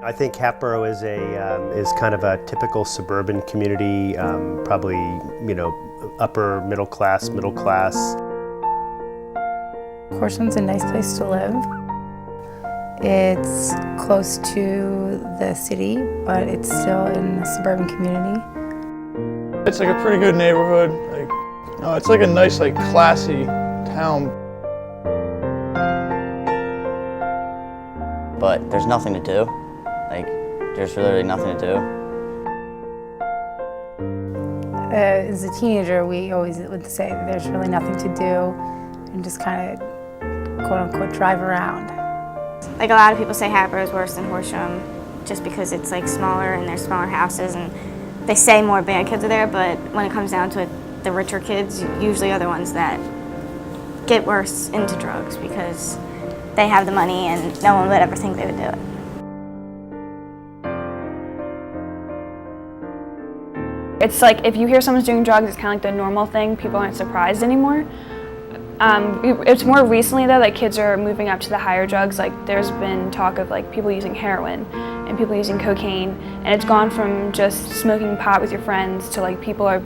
I think Hatboro is kind of a typical suburban community, probably upper middle class. Horsham's a nice place to live. It's close to the city, but it's still in a suburban community. It's like a pretty good neighborhood. It's like a nice, classy town. But there's nothing to do. There's really nothing to do. As a teenager, we always would say that there's really nothing to do and just kind of, quote unquote, drive around. A lot of people say Hatboro is worse than Horsham just because it's smaller and there's smaller houses, and they say more bad kids are there, but when it comes down to it, the richer kids usually are the ones that get worse into drugs because they have the money and no one would ever think they would do it. It's if you hear someone's doing drugs, it's kind of the normal thing. People aren't surprised anymore. It's more recently though that kids are moving up to the higher drugs. There's been talk of people using heroin and people using cocaine, and it's gone from just smoking pot with your friends to people are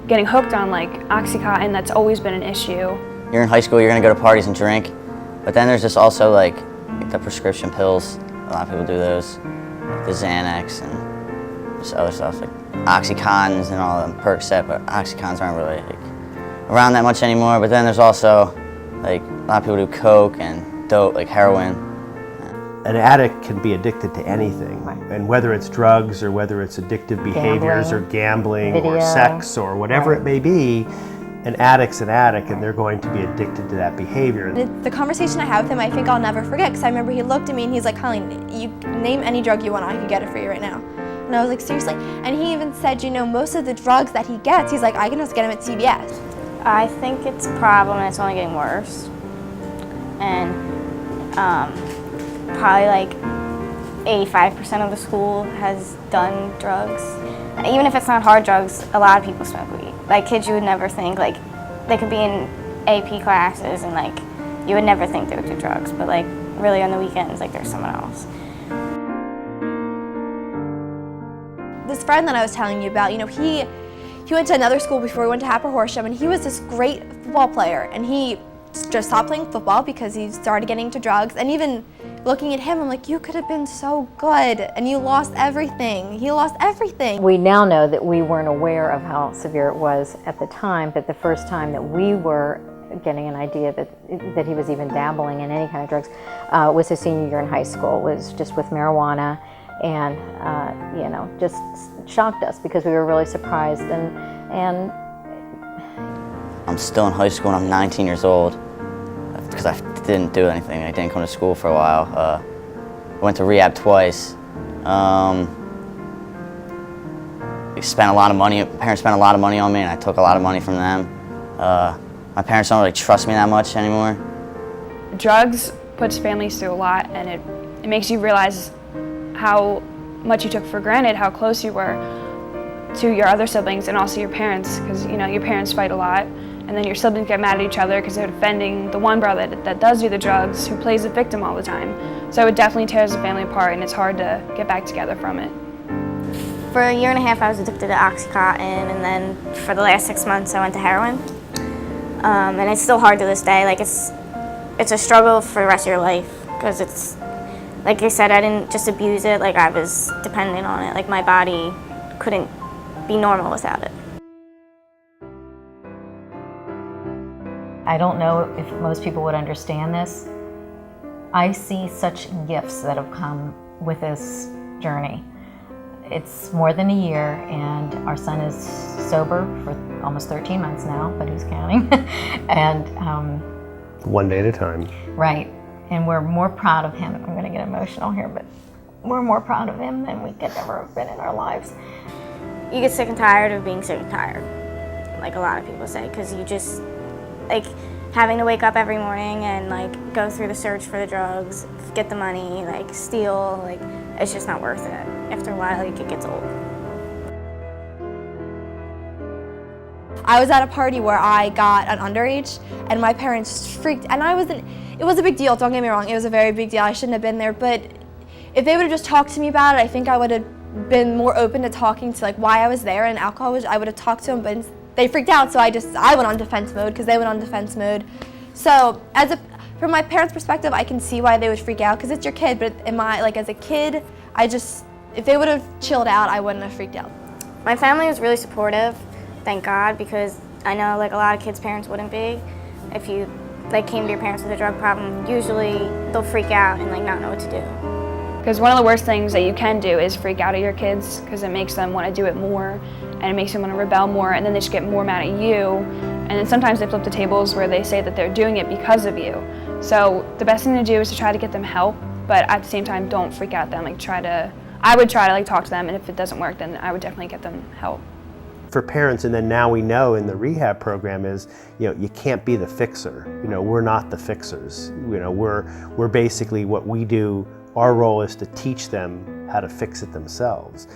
getting hooked on Oxycontin. That's always been an issue. You're in high school, you're gonna go to parties and drink, but then there's just also the prescription pills. A lot of people do those, the Xanax and just other stuff Oxycontins and all them, Percocet, but Oxycontins aren't really around that much anymore. But then there's also a lot of people do coke and dope, heroin. An addict can be addicted to anything, and whether it's drugs or whether it's addictive behaviors or gambling or sex or whatever it may be, an addict's an addict and they're going to be addicted to that behavior. The conversation I had with him, I think I'll never forget, because I remember he looked at me and he's like, "Colleen, you name any drug you want, I can get it for you right now." And I was like, "Seriously?" And he even said, most of the drugs that he gets, he's like, "I can just get them at CVS." I think it's a problem and it's only getting worse. And probably 85% of the school has done drugs. Even if it's not hard drugs, a lot of people smoke weed. Kids you would never think, they could be in AP classes and you would never think they would do drugs, but really on the weekends, there's someone else. This friend that I was telling you about, he went to another school before he went to Hatboro Horsham, and he was this great football player, and he just stopped playing football because he started getting into drugs. And even looking at him, I'm like, you could have been so good, and you lost everything. He lost everything. We now know that we weren't aware of how severe it was at the time, but the first time that we were getting an idea that he was even dabbling in any kind of drugs was his senior year in high school, was just with marijuana, and just shocked us because we were really surprised. And I'm still in high school and I'm 19 years old because I didn't do anything. I didn't come to school for a while. I went to rehab twice. Spent a lot of money. Parents spent a lot of money on me, and I took a lot of money from them. My parents don't really trust me that much anymore. Drugs puts families through a lot, and it makes you realize how much you took for granted, how close you were to your other siblings and also your parents, because your parents fight a lot, and then your siblings get mad at each other because they're defending the one brother that does do the drugs, who plays the victim all the time. So it definitely tears the family apart, and it's hard to get back together from it. For a year and a half, I was addicted to Oxycontin, and then for the last 6 months, I went to heroin. And it's still hard to this day. It's a struggle for the rest of your life, because it's, like I said, I didn't just abuse it, I was dependent on it. My body couldn't be normal without it. I don't know if most people would understand this. I see such gifts that have come with this journey. It's more than a year, and our son is sober for almost 13 months now, but who's counting? And One day at a time. right, and we're more proud of him. I'm going to get emotional here, but we're more proud of him than we could ever have been in our lives. You get sick and tired of being sick and tired, like a lot of people say, because you just, having to wake up every morning and go through the search for the drugs, get the money, steal, it's just not worth it. After a while, it gets old. I was at a party where I got an underage, and my parents freaked, and it was a big deal, don't get me wrong, it was a very big deal, I shouldn't have been there, but if they would have just talked to me about it, I think I would have been more open to talking to like why I was there and alcohol was. I would have talked to them, but they freaked out, so I went on defense mode because they went on defense mode. So from my parents' perspective, I can see why they would freak out because it's your kid. But as a kid, if they would have chilled out, I wouldn't have freaked out. My family was really supportive, thank God, because I know like a lot of kids' parents wouldn't be. If you like came to your parents with a drug problem, usually they'll freak out and like not know what to do. Because one of the worst things that you can do is freak out at your kids because it makes them want to do it more and it makes them want to rebel more, and then they just get more mad at you. And then sometimes they flip the tables where they say that they're doing it because of you. So the best thing to do is to try to get them help, but at the same time don't freak out at them. I would try to talk to them, and if it doesn't work, then I would definitely get them help. For parents, and then now we know in the rehab program is, you can't be the fixer. We're not the fixers. We're basically what we do. Our role is to teach them how to fix it themselves.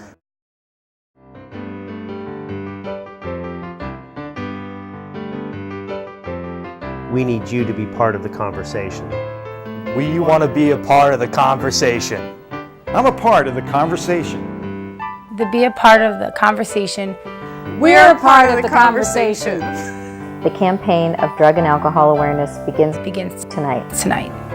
We need you to be part of the conversation. We want to be a part of the conversation. I'm a part of the conversation. To be a part of the conversation. We're a part of the conversation. The campaign of drug and alcohol awareness begins Begins tonight. tonight.